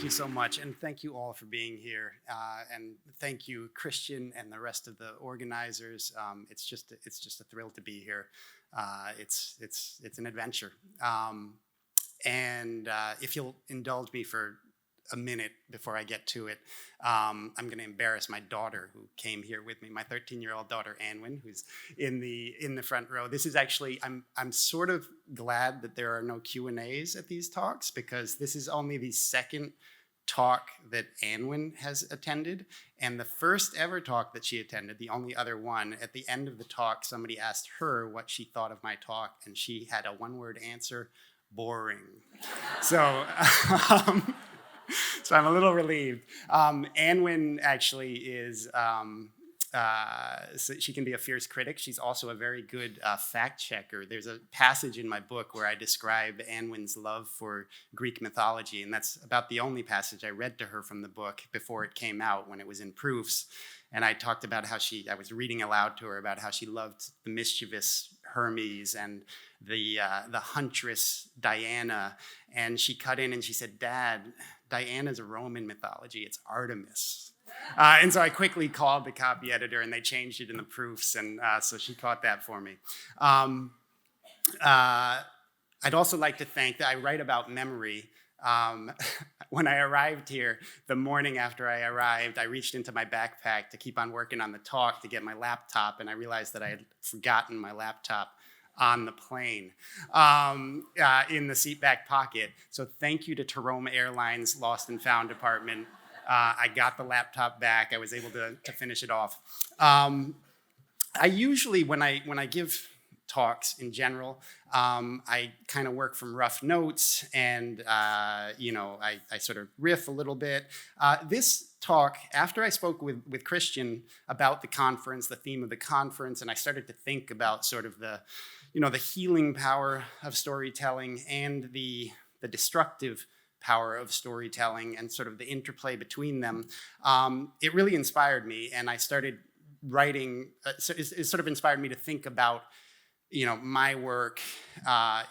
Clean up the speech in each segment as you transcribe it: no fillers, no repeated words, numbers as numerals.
you so much, and thank you all for being here. And thank you, Christian, and the rest of the organizers. It's just a thrill to be here. It's an adventure. And if you'll indulge me for a minute before I get to it, I'm going to embarrass my daughter who came here with me, my 13-year-old daughter, Anwin, who's in the front row. This is actually, I'm sort of glad that there are no Q&As at these talks, because this is only the second talk that Anwin has attended, and the first ever talk that she attended, the only other one. At the end of the talk, somebody asked her what she thought of my talk, and she had a one-word answer: boring. So I'm a little relieved. Anwin actually is, so she can be a fierce critic. She's also a very good fact checker. There's a passage in my book where I describe Anwin's love for Greek mythology, and that's about the only passage I read to her from the book before it came out, when it was in proofs. And I talked about how I was reading aloud to her about how she loved the mischievous Hermes and the huntress Diana. And she cut in and she said, "Dad, Diana's a Roman mythology. It's Artemis." And so I quickly called the copy editor, and they changed it in the proofs, and so she caught that for me. I'd also like to thank that I write about memory. When I arrived here, the morning after I arrived, I reached into my backpack to keep on working on the talk to get my laptop, and I realized that I had forgotten my laptop on the plane in the seat back pocket. So thank you to Terome Airlines Lost and Found department. I got the laptop back. I was able to finish it off. I usually, when I give talks in general, I kind of work from rough notes, and I sort of riff a little bit. This talk, after I spoke with Christian about the conference, the theme of the conference, and I started to think about sort of the healing power of storytelling and the destructive power of storytelling and sort of the interplay between them, it really inspired me, and I started writing. It sort of inspired me to think about my work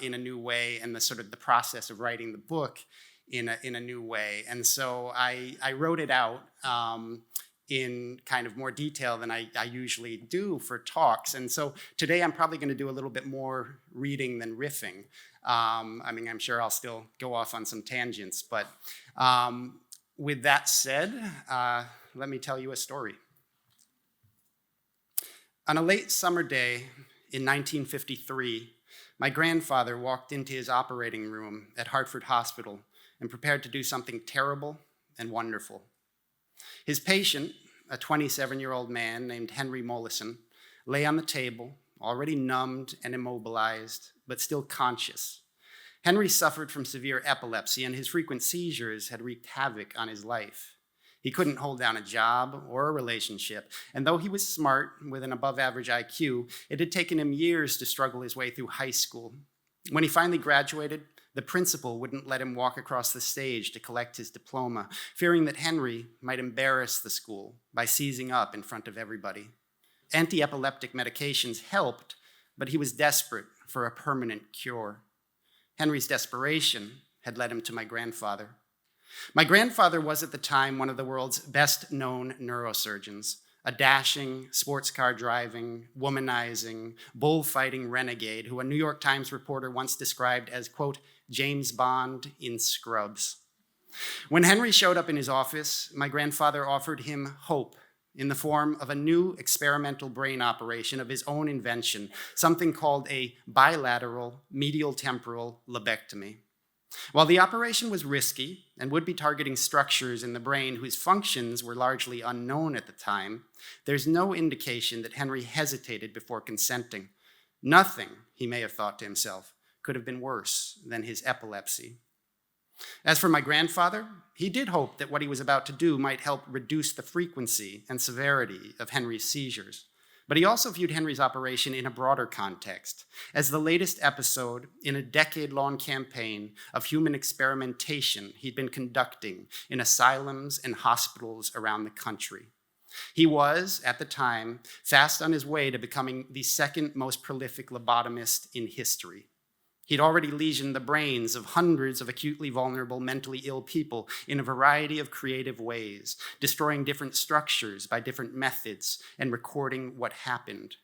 in a new way, and the process of writing the book in a new way. And so I wrote it out in kind of more detail than I usually do for talks. And so today I'm probably going to do a little bit more reading than riffing. I'm sure I'll still go off on some tangents, but with that said, let me tell you a story. On a late summer day in 1953, my grandfather walked into his operating room at Hartford Hospital and prepared to do something terrible and wonderful. His patient, a 27-year-old man named Henry Mollison, lay on the table, already numbed and immobilized, but still conscious. Henry suffered from severe epilepsy, and his frequent seizures had wreaked havoc on his life. He couldn't hold down a job or a relationship, and though he was smart with an above-average IQ, it had taken him years to struggle his way through high school. When he finally graduated, the principal wouldn't let him walk across the stage to collect his diploma, fearing that Henry might embarrass the school by seizing up in front of everybody. Anti-epileptic medications helped, but he was desperate for a permanent cure. Henry's desperation had led him to my grandfather. My grandfather was at the time one of the world's best-known neurosurgeons, a dashing, sports car driving, womanizing, bullfighting renegade who a New York Times reporter once described as, quote, James Bond in scrubs. When Henry showed up in his office, my grandfather offered him hope in the form of a new experimental brain operation of his own invention, something called a bilateral medial temporal lobectomy. While the operation was risky and would be targeting structures in the brain whose functions were largely unknown at the time, there's no indication that Henry hesitated before consenting. Nothing, he may have thought to himself, could have been worse than his epilepsy. As for my grandfather, he did hope that what he was about to do might help reduce the frequency and severity of Henry's seizures. But he also viewed Henry's operation in a broader context, as the latest episode in a decade-long campaign of human experimentation he'd been conducting in asylums and hospitals around the country. He was, at the time, fast on his way to becoming the second most prolific lobotomist in history. He'd already lesioned the brains of hundreds of acutely vulnerable, mentally ill people in a variety of creative ways, destroying different structures by different methods and recording what happened.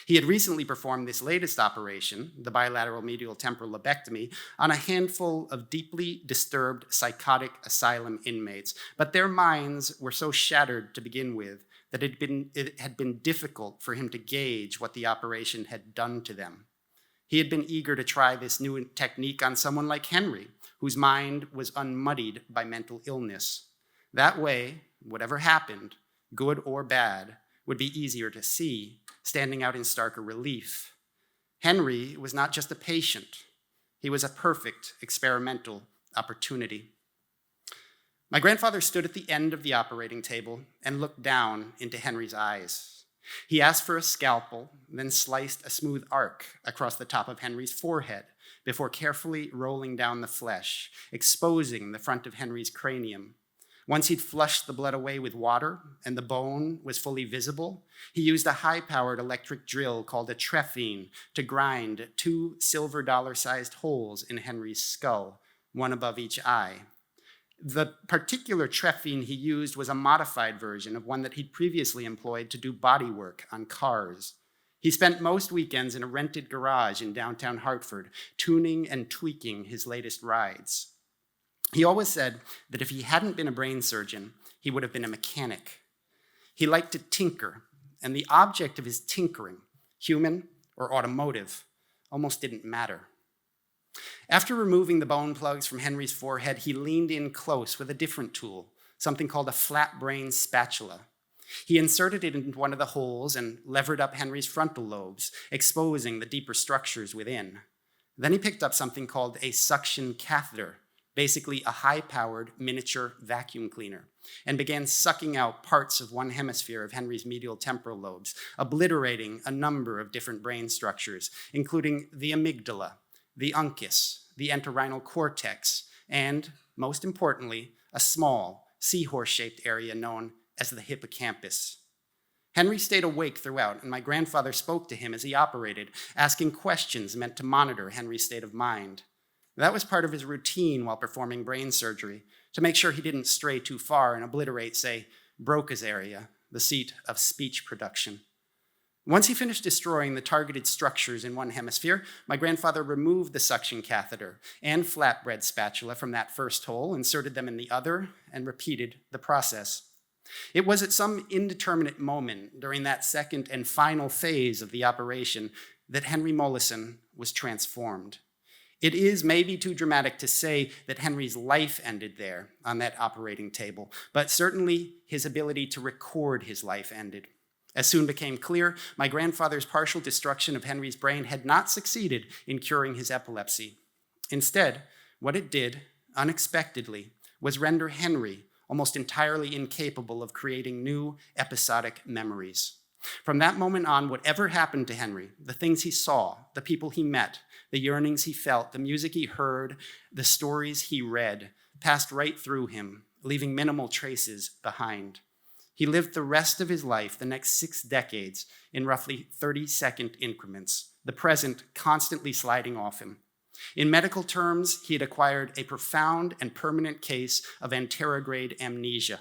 He had recently performed this latest operation, the bilateral medial temporal lobectomy, on a handful of deeply disturbed psychotic asylum inmates, but their minds were so shattered to begin with that it had been difficult for him to gauge what the operation had done to them. He had been eager to try this new technique on someone like Henry, whose mind was unmuddied by mental illness. That way, whatever happened, good or bad, would be easier to see, standing out in starker relief. Henry was not just a patient. He was a perfect experimental opportunity. My grandfather stood at the end of the operating table and looked down into Henry's eyes. He asked for a scalpel, then sliced a smooth arc across the top of Henry's forehead before carefully rolling down the flesh, exposing the front of Henry's cranium. Once he'd flushed the blood away with water and the bone was fully visible, he used a high-powered electric drill called a trephine to grind 2 silver dollar-sized holes in Henry's skull, one above each eye. The particular trephine he used was a modified version of one that he'd previously employed to do body work on cars. He spent most weekends in a rented garage in downtown Hartford, tuning and tweaking his latest rides. He always said that if he hadn't been a brain surgeon, he would have been a mechanic. He liked to tinker, and the object of his tinkering, human or automotive, almost didn't matter. After removing the bone plugs from Henry's forehead, he leaned in close with a different tool, something called a flat brain spatula. He inserted it into one of the holes and levered up Henry's frontal lobes, exposing the deeper structures within. Then he picked up something called a suction catheter, basically a high-powered miniature vacuum cleaner, and began sucking out parts of one hemisphere of Henry's medial temporal lobes, obliterating a number of different brain structures, including the amygdala, the uncus, the entorhinal cortex, and, most importantly, a small, seahorse-shaped area known as the hippocampus. Henry stayed awake throughout, and my grandfather spoke to him as he operated, asking questions meant to monitor Henry's state of mind. That was part of his routine while performing brain surgery, to make sure he didn't stray too far and obliterate, say, Broca's area, the seat of speech production. Once he finished destroying the targeted structures in one hemisphere, my grandfather removed the suction catheter and flatbread spatula from that first hole, inserted them in the other, and repeated the process. It was at some indeterminate moment during that second and final phase of the operation that Henry Mollison was transformed. It is maybe too dramatic to say that Henry's life ended there on that operating table, but certainly his ability to record his life ended. As soon became clear, my grandfather's partial destruction of Henry's brain had not succeeded in curing his epilepsy. Instead, what it did, unexpectedly, was render Henry almost entirely incapable of creating new episodic memories. From that moment on, whatever happened to Henry, the things he saw, the people he met, the yearnings he felt, the music he heard, the stories he read, passed right through him, leaving minimal traces behind. He lived the rest of his life, the next 6 decades, in roughly 30-second increments, the present constantly sliding off him. In medical terms, he had acquired a profound and permanent case of anterograde amnesia.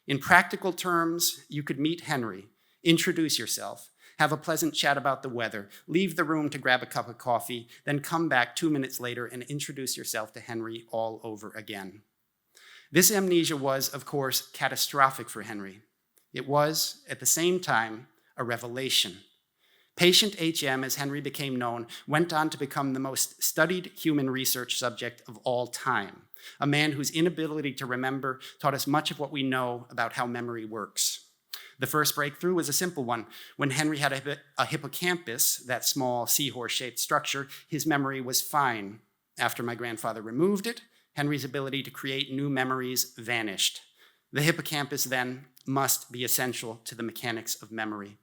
In practical terms, you could meet Henry, introduce yourself, have a pleasant chat about the weather, leave the room to grab a cup of coffee, then come back 2 minutes later and introduce yourself to Henry all over again. This amnesia was, of course, catastrophic for Henry. It was, at the same time, a revelation. Patient HM, as Henry became known, went on to become the most studied human research subject of all time, a man whose inability to remember taught us much of what we know about how memory works. The first breakthrough was a simple one. When Henry had a hippocampus, that small seahorse-shaped structure, his memory was fine. After my grandfather removed it, Henry's ability to create new memories vanished. The hippocampus, then, must be essential to the mechanics of memory.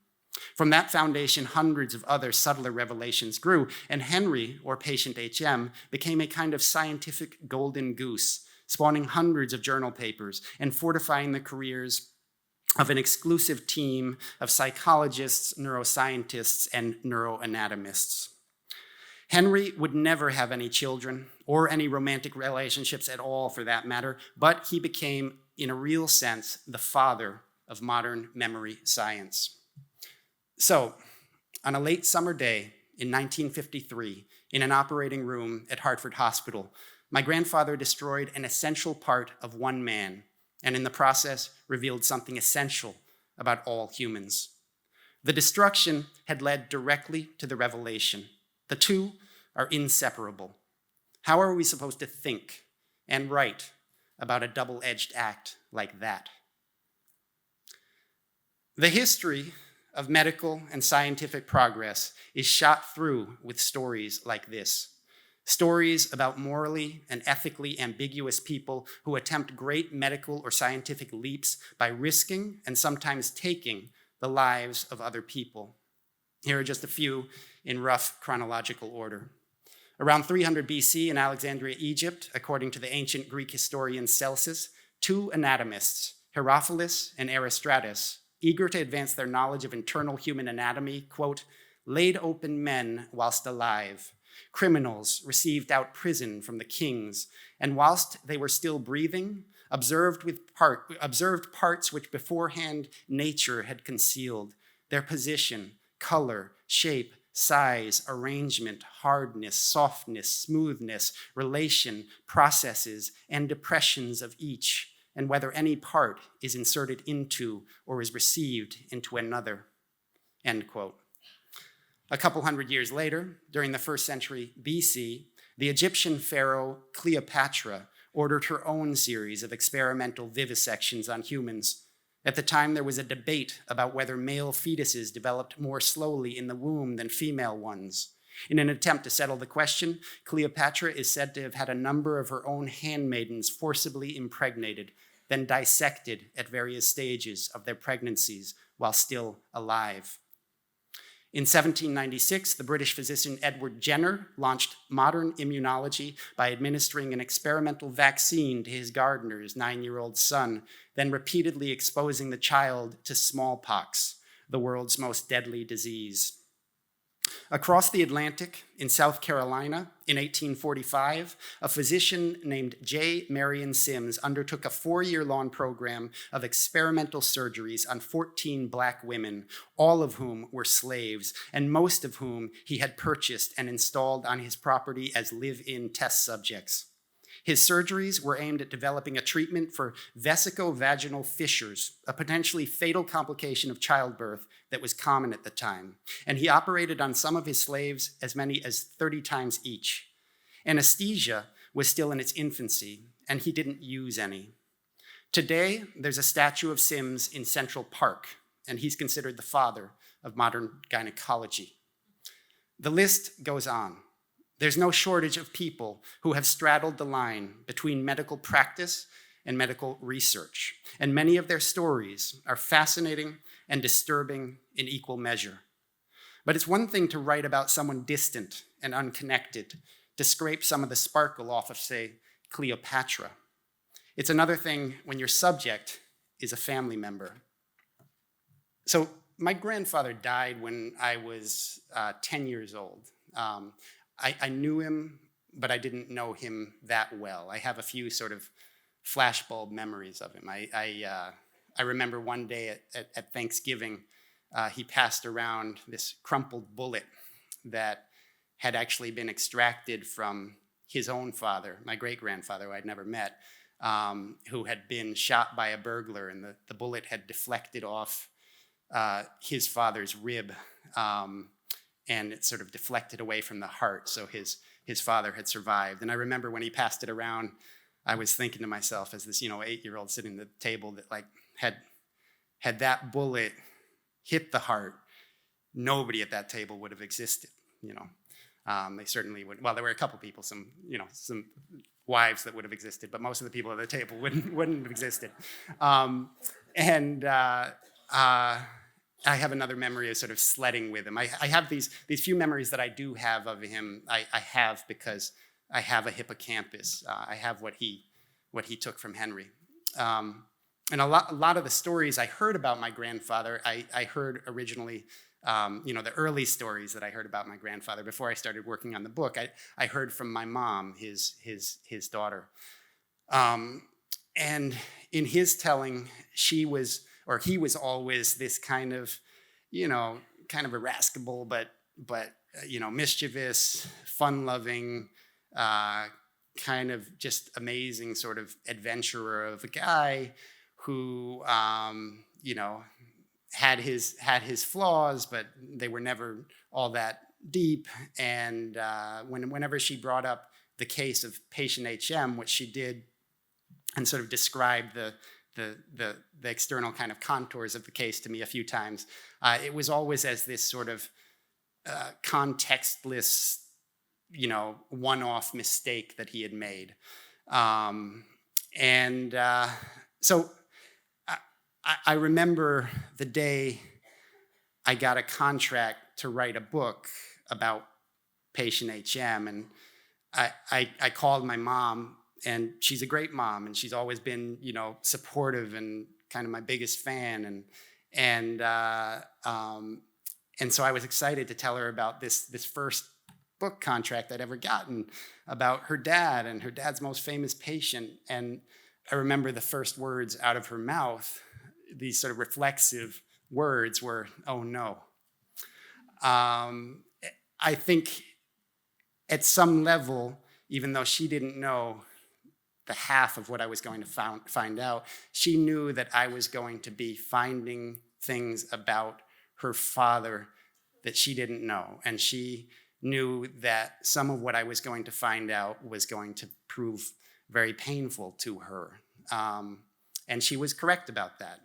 From that foundation, hundreds of other subtler revelations grew, and Henry, or patient HM, became a kind of scientific golden goose, spawning hundreds of journal papers and fortifying the careers of an exclusive team of psychologists, neuroscientists, and neuroanatomists. Henry would never have any children or any romantic relationships at all, for that matter, but he became, in a real sense, the father of modern memory science. So, on a late summer day in 1953, in an operating room at Hartford Hospital, my grandfather destroyed an essential part of one man, and in the process revealed something essential about all humans. The destruction had led directly to the revelation. The two are inseparable. How are we supposed to think and write about a double-edged act like that? The history of medical and scientific progress is shot through with stories like this. Stories about morally and ethically ambiguous people who attempt great medical or scientific leaps by risking and sometimes taking the lives of other people. Here are just a few in rough chronological order. Around 300 BC in Alexandria, Egypt, according to the ancient Greek historian Celsus, two anatomists, Herophilus and Erostratus, eager to advance their knowledge of internal human anatomy, quote, laid open men whilst alive. Criminals received out prison from the kings, and whilst they were still breathing, observed parts which beforehand nature had concealed, their position, color, shape, size, arrangement, hardness, softness, smoothness, relation, processes, and depressions of each, and whether any part is inserted into or is received into another, end quote. A couple hundred years later, during the 1st century BC, the Egyptian pharaoh Cleopatra ordered her own series of experimental vivisections on humans. At the time, there was a debate about whether male fetuses developed more slowly in the womb than female ones. In an attempt to settle the question, Cleopatra is said to have had a number of her own handmaidens forcibly impregnated, then dissected at various stages of their pregnancies while still alive. In 1796, the British physician Edward Jenner launched modern immunology by administering an experimental vaccine to his gardener's 9-year-old son, then repeatedly exposing the child to smallpox, the world's most deadly disease. Across the Atlantic, in South Carolina, in 1845, a physician named J. Marion Sims undertook a 4-year-long program of experimental surgeries on 14 Black women, all of whom were slaves, and most of whom he had purchased and installed on his property as live-in test subjects. His surgeries were aimed at developing a treatment for vesicovaginal fissures, a potentially fatal complication of childbirth that was common at the time. And he operated on some of his slaves as many as 30 times each. Anesthesia was still in its infancy, and he didn't use any. Today, there's a statue of Sims in Central Park, and he's considered the father of modern gynecology. The list goes on. There's no shortage of people who have straddled the line between medical practice and medical research, and many of their stories are fascinating and disturbing in equal measure. But it's one thing to write about someone distant and unconnected, to scrape some of the sparkle off of, say, Cleopatra. It's another thing when your subject is a family member. So my grandfather died when I was 10 years old. I knew him, but I didn't know him that well. I have a few sort of flashbulb memories of him. I remember one day at Thanksgiving, he passed around this crumpled bullet that had actually been extracted from his own father, my great-grandfather, who I'd never met, who had been shot by a burglar, and the bullet had deflected off his father's rib, and it sort of deflected away from the heart, so his father had survived. And I remember when he passed it around, I was thinking to myself as this 8-year-old sitting at the table that had that bullet hit the heart, nobody at that table would have existed. They certainly would. Well, there were a couple people, some wives that would have existed, but most of the people at the table wouldn't have existed. I have another memory of sort of sledding with him. I have these few memories that I do have of him. I have because I have a hippocampus. I have what he took from Henry. And a lot of the stories I heard about my grandfather, I heard originally The early stories that I heard about my grandfather before I started working on the book, I heard from my mom, his daughter. And in his telling, he was always this kind of irascible, but mischievous, fun-loving, kind of just amazing sort of adventurer of a guy who, had his flaws, but they were never all that deep. And whenever she brought up the case of patient HM, which she did, and sort of described the external kind of contours of the case to me a few times, it was always as this sort of contextless, one-off mistake that he had made. So I remember the day I got a contract to write a book about patient HM, and I called my mom, and she's a great mom, and she's always been, supportive and kind of my biggest fan, and so I was excited to tell her about this first book contract I'd ever gotten about her dad and her dad's most famous patient. And I remember the first words out of her mouth, these sort of reflexive words, were, "Oh no." I think at some level, even though she didn't know the half of what I was going to find out, she knew that I was going to be finding things about her father that she didn't know. And she knew that some of what I was going to find out was going to prove very painful to her. And she was correct about that.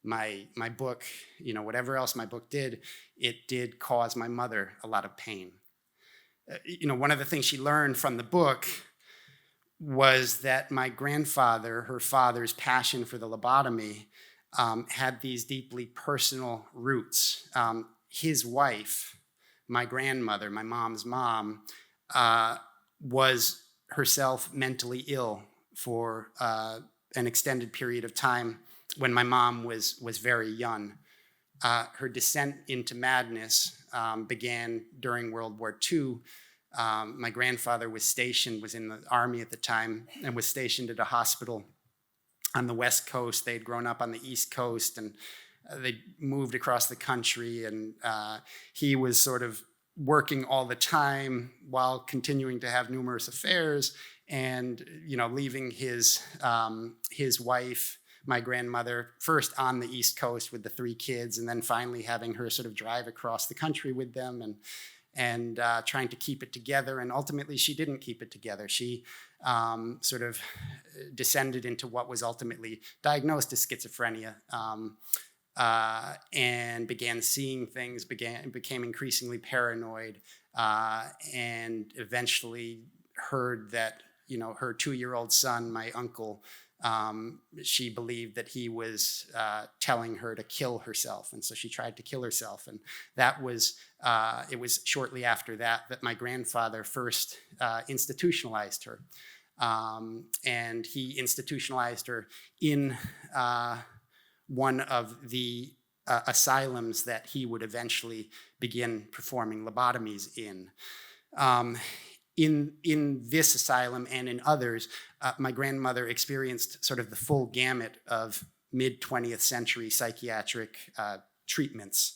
My book, whatever else my book did, it did cause my mother a lot of pain. One of the things she learned from the book was that my grandfather, her father's passion for the lobotomy, had these deeply personal roots. His wife, my grandmother, my mom's mom, was herself mentally ill for an extended period of time when my mom was very young. Her descent into madness began during World War II. My grandfather was in the army at the time, and was stationed at a hospital on the West Coast. They'd grown up on the East Coast, and they moved across the country, and he was sort of working all the time while continuing to have numerous affairs, and leaving his wife, my grandmother, first on the East Coast with the 3 kids, and then finally having her sort of drive across the country with them, and trying to keep it together. And ultimately, she didn't keep it together. She sort of descended into what was ultimately diagnosed as schizophrenia, and began seeing things, became increasingly paranoid, and eventually heard that, her 2-year-old son, my uncle, she believed that he was telling her to kill herself. And so she tried to kill herself. And that was, it was shortly after that my grandfather first institutionalized her. And he institutionalized her in one of the asylums that he would eventually begin performing lobotomies in. In this asylum and in others, my grandmother experienced sort of the full gamut of mid-20th century psychiatric treatments.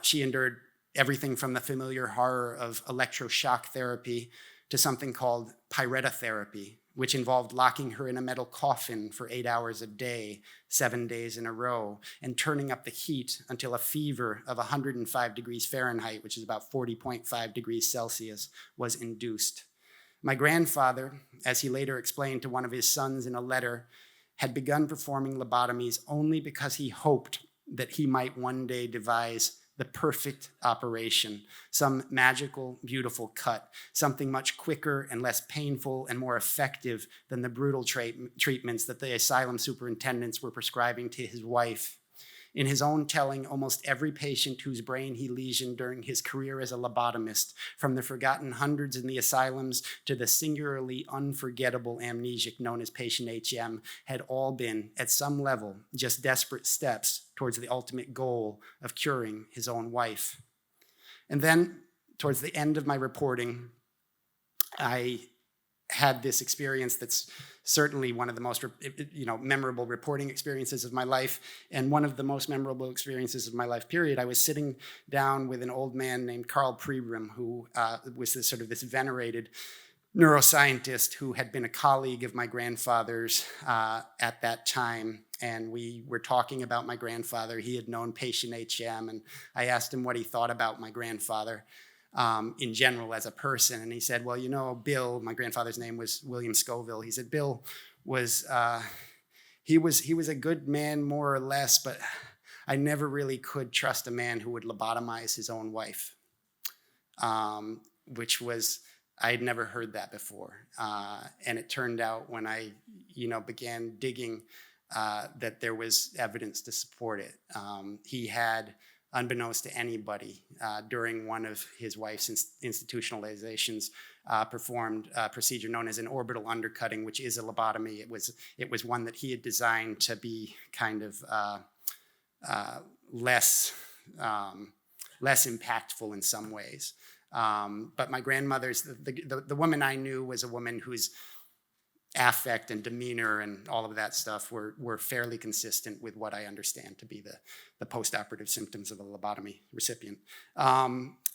She endured everything from the familiar horror of electroshock therapy to something called pyretotherapy, which involved locking her in a metal coffin for 8 hours a day, 7 days in a row, and turning up the heat until a fever of 105 degrees Fahrenheit, which is about 40.5 degrees Celsius, was induced. My grandfather, as he later explained to one of his sons in a letter, had begun performing lobotomies only because he hoped that he might one day devise the perfect operation, some magical, beautiful cut, something much quicker and less painful and more effective than the brutal treatments that the asylum superintendents were prescribing to his wife. In his own telling, almost every patient whose brain he lesioned during his career as a lobotomist, from the forgotten hundreds in the asylums to the singularly unforgettable amnesic known as patient HM, had all been, at some level, just desperate steps towards the ultimate goal of curing his own wife. And then, towards the end of my reporting, I had this experience that's certainly one of the most memorable reporting experiences of my life, and one of the most memorable experiences of my life, period. I was sitting down with an old man named Carl Prebrum, who was this venerated neuroscientist who had been a colleague of my grandfather's at that time. And we were talking about my grandfather. He had known patient HM, and I asked him what he thought about my grandfather in general as a person. And he said, well, Bill, my grandfather's name was William Scoville. He said, Bill was, he was a good man, more or less, but I never really could trust a man who would lobotomize his own wife, which was, I had never heard that before. And it turned out when I, began digging that there was evidence to support it. He had, unbeknownst to anybody, during one of his wife's institutionalizations, performed a procedure known as an orbital undercutting, which is a lobotomy. It was one that he had designed to be kind of less impactful in some ways. But my grandmother's, the woman I knew was a woman whose affect and demeanor and all of that stuff were fairly consistent with what I understand to be the post-operative symptoms of a lobotomy recipient.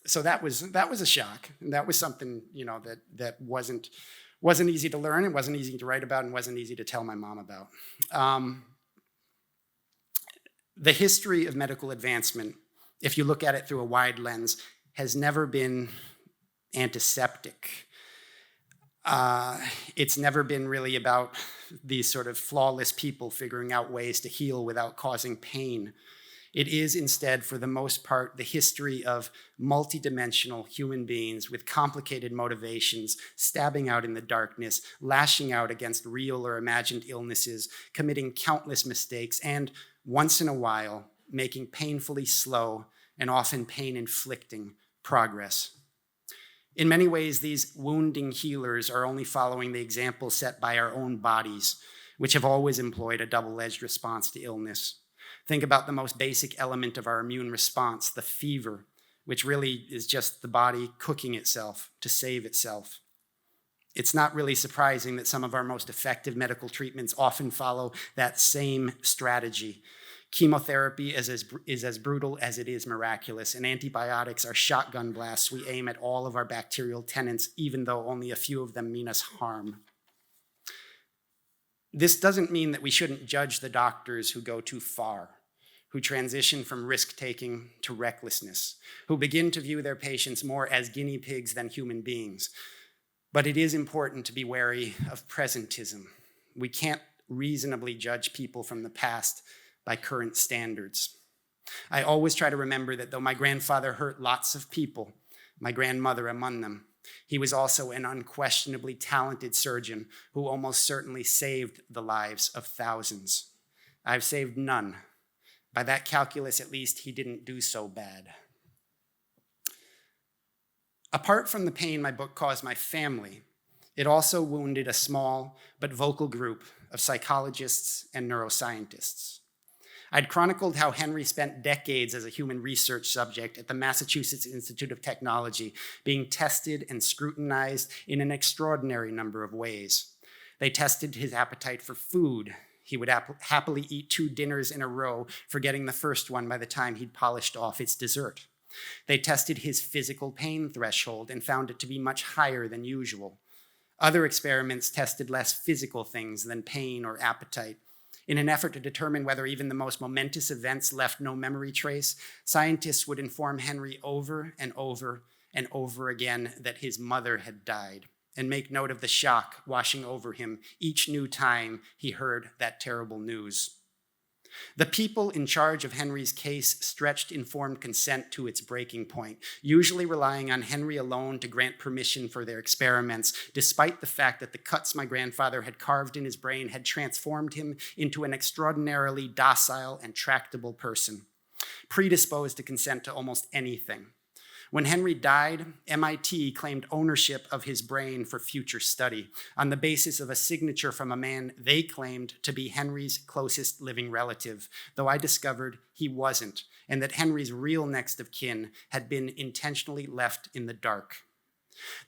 So that was a shock, and that was something that wasn't easy to learn, it wasn't easy to write about, and wasn't easy to tell my mom about. The history of medical advancement, if you look at it through a wide lens, has never been antiseptic. It's never been really about these sort of flawless people figuring out ways to heal without causing pain. It is instead, for the most part, the history of multidimensional human beings with complicated motivations, stabbing out in the darkness, lashing out against real or imagined illnesses, committing countless mistakes, and once in a while, making painfully slow and often pain-inflicting progress. In many ways, these wounding healers are only following the example set by our own bodies, which have always employed a double-edged response to illness. Think about the most basic element of our immune response, the fever, which really is just the body cooking itself to save itself. It's not really surprising that some of our most effective medical treatments often follow that same strategy. Chemotherapy is as brutal as it is miraculous, and antibiotics are shotgun blasts we aim at all of our bacterial tenants, even though only a few of them mean us harm. This doesn't mean that we shouldn't judge the doctors who go too far, who transition from risk-taking to recklessness, who begin to view their patients more as guinea pigs than human beings. But it is important to be wary of presentism. We can't reasonably judge people from the past by current standards. I always try to remember that though my grandfather hurt lots of people, my grandmother among them, he was also an unquestionably talented surgeon who almost certainly saved the lives of thousands. I've saved none. By that calculus, at least, he didn't do so bad. Apart from the pain my book caused my family, it also wounded a small but vocal group of psychologists and neuroscientists. I'd chronicled how Henry spent decades as a human research subject at the Massachusetts Institute of Technology, being tested and scrutinized in an extraordinary number of ways. They tested his appetite for food. He would happily eat 2 dinners in a row, forgetting the first one by the time he'd polished off its dessert. They tested his physical pain threshold and found it to be much higher than usual. Other experiments tested less physical things than pain or appetite. In an effort to determine whether even the most momentous events left no memory trace, scientists would inform Henry over and over and over again that his mother had died, and make note of the shock washing over him each new time he heard that terrible news. The people in charge of Henry's case stretched informed consent to its breaking point, usually relying on Henry alone to grant permission for their experiments, despite the fact that the cuts my grandfather had carved in his brain had transformed him into an extraordinarily docile and tractable person, predisposed to consent to almost anything. When Henry died, MIT claimed ownership of his brain for future study on the basis of a signature from a man they claimed to be Henry's closest living relative, though I discovered he wasn't, and that Henry's real next of kin had been intentionally left in the dark.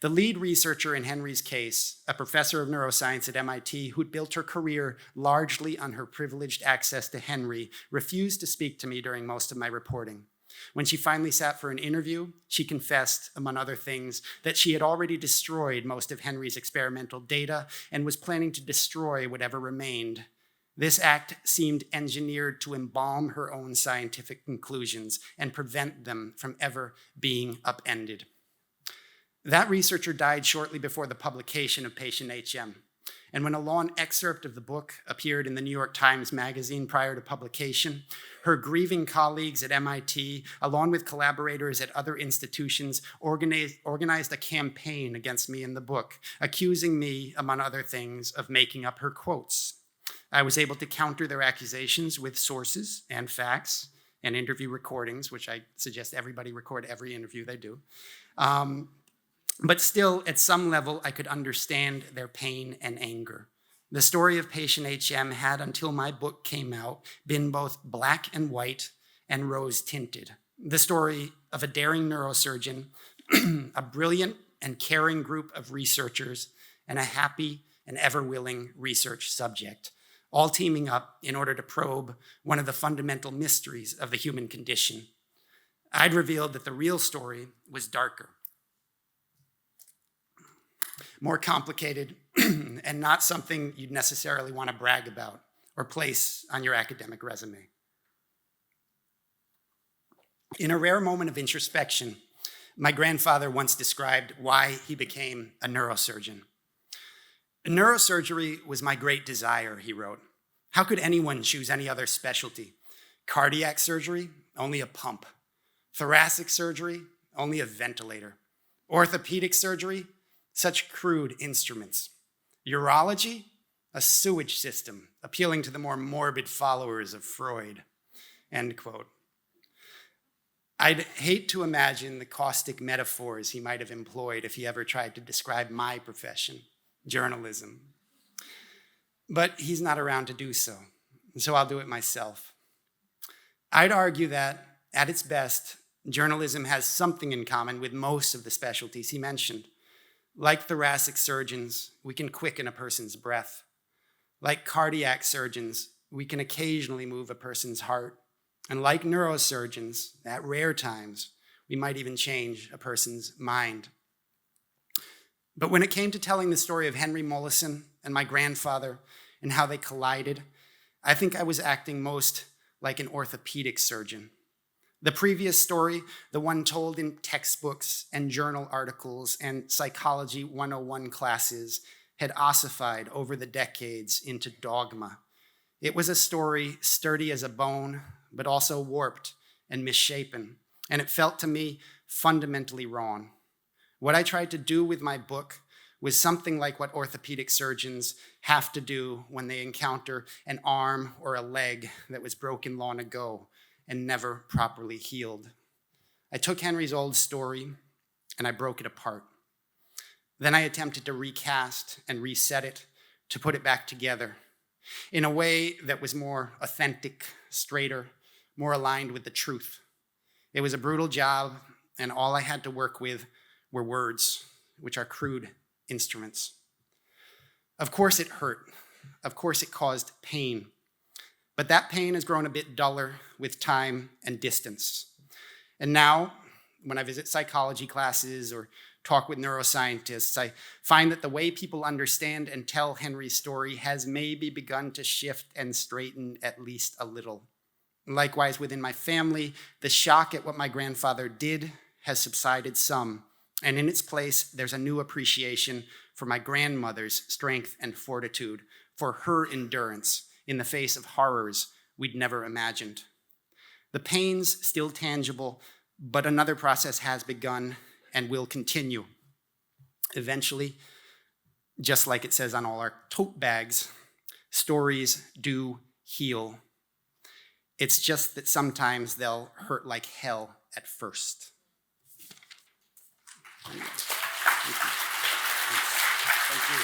The lead researcher in Henry's case, a professor of neuroscience at MIT who'd built her career largely on her privileged access to Henry, refused to speak to me during most of my reporting. When she finally sat for an interview, she confessed, among other things, that she had already destroyed most of Henry's experimental data and was planning to destroy whatever remained. This act seemed engineered to embalm her own scientific conclusions and prevent them from ever being upended. That researcher died shortly before the publication of Patient HM. And when a long excerpt of the book appeared in the New York Times Magazine prior to publication, her grieving colleagues at MIT, along with collaborators at other institutions, organized a campaign against me in the book, accusing me, among other things, of making up her quotes. I was able to counter their accusations with sources and facts and interview recordings, which I suggest everybody record every interview they do. But still, at some level, I could understand their pain and anger. The story of Patient HM had, until my book came out, been both black and white and rose-tinted. The story of a daring neurosurgeon, a brilliant and caring group of researchers, and a happy and ever-willing research subject, all teaming up in order to probe one of the fundamental mysteries of the human condition. I'd revealed that the real story was darker, more complicated, and not something you'd necessarily want to brag about or place on your academic resume. In a rare moment of introspection, my grandfather once described why he became a neurosurgeon. Neurosurgery was my great desire, he wrote. How could anyone choose any other specialty? Cardiac surgery, only a pump. Thoracic surgery, only a ventilator. Orthopedic surgery, such crude instruments. Urology, a sewage system, appealing to the more morbid followers of Freud, end quote. I'd hate to imagine the caustic metaphors he might have employed if he ever tried to describe my profession, journalism. But he's not around to do so, and so I'll do it myself. I'd argue that, at its best, journalism has something in common with most of the specialties he mentioned. Like thoracic surgeons, we can quicken a person's breath. Like cardiac surgeons, we can occasionally move a person's heart. And like neurosurgeons, at rare times, we might even change a person's mind. But when it came to telling the story of Henry Mollison and my grandfather and how they collided, I think I was acting most like an orthopedic surgeon. The previous story, the one told in textbooks and journal articles and Psychology 101 classes, had ossified over the decades into dogma. It was a story sturdy as a bone, but also warped and misshapen, and it felt to me fundamentally wrong. What I tried to do with my book was something like what orthopedic surgeons have to do when they encounter an arm or a leg that was broken long ago and never properly healed. I took Henry's old story and I broke it apart. Then I attempted to recast and reset it, to put it back together in a way that was more authentic, straighter, more aligned with the truth. It was a brutal job, and all I had to work with were words, which are crude instruments. Of course it hurt. Of course it caused pain. But that pain has grown a bit duller with time and distance. And now, when I visit psychology classes or talk with neuroscientists, I find that the way people understand and tell Henry's story has maybe begun to shift and straighten at least a little. Likewise, within my family, the shock at what my grandfather did has subsided some, and in its place, there's a new appreciation for my grandmother's strength and fortitude, for her endurance in the face of horrors we'd never imagined. The pain's still tangible, but another process has begun and will continue. Eventually, just like it says on all our tote bags, stories do heal. It's just that sometimes they'll hurt like hell at first. Thank you. Thank you.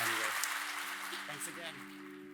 Anyway, thanks again.